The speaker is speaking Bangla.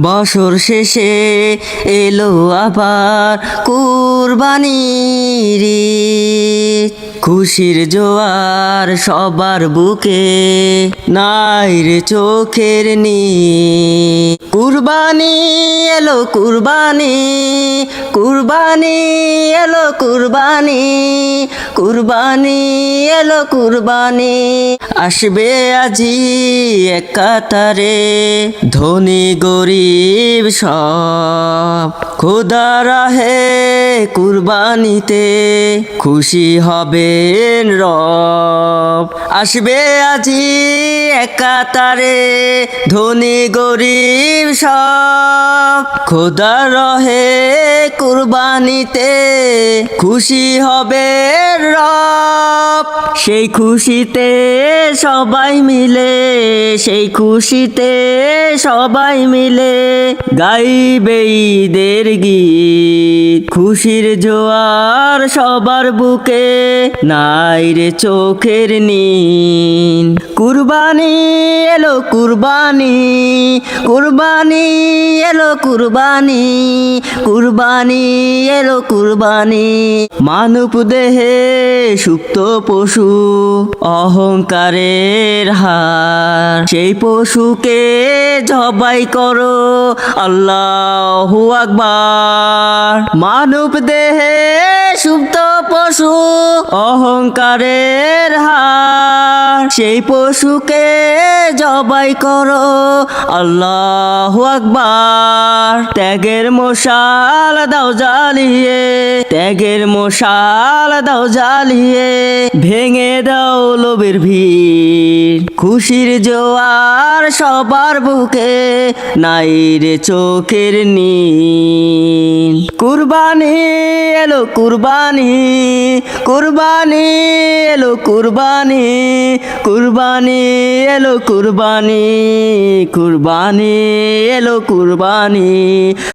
বছর শেষে এলো আবার কুরবানির ঈদ। খুশির জোয়ার সবার বুকে, নাই রে চোখের নীর। কুরবানি এলো কুরবানি, কুরবানি এলো কুরবানি, কুরবানি এলো কুরবানি। আসবে আজি এক কাতারে ধনী গরিব সব, খোদা রাহে কুরবানিতে খুশি হবেন রব। আসবে আজি এক কাতারে ধনী গরিব সব, খোদা রহে কুরবানিতে খুশি হবে রব। সেই খুশিতে সবাই মিলে, সেই খুশিতে সবাই মিলে গাইবে ঈদের গীত। খুশির জোয়ার সবার বুকে, নাই রে চোখের নীর। কুরবানি এলো কুরবানি, কুরবানি এলো কুরবানি, কুরবানি এলো কুরবানি। মানব দেহে সুপ্ত পশু অহংকারের হার, সেই পশুকে জবাই করো আল্লাহু আকবার। মানব দেহে সুপ্ত পশু অহংকারের হার, সেই পশুকে জবাই করো আল্লাহু আকবার। ত্যাগের মশাল দাও জ্বালিয়ে, ত্যাগের মশাল দাও জ্বালিয়ে, ভেঙে দাও লোভের ভিড়। খুশির জোয়ার সবার বুকে, নাই রে চোখের নীর। কুরবানি এলো কুরবানি, কুরবানি এলো কুরবানি, কুরবানি এলো কুরবানি, কুরবানি এলো কুরবানি।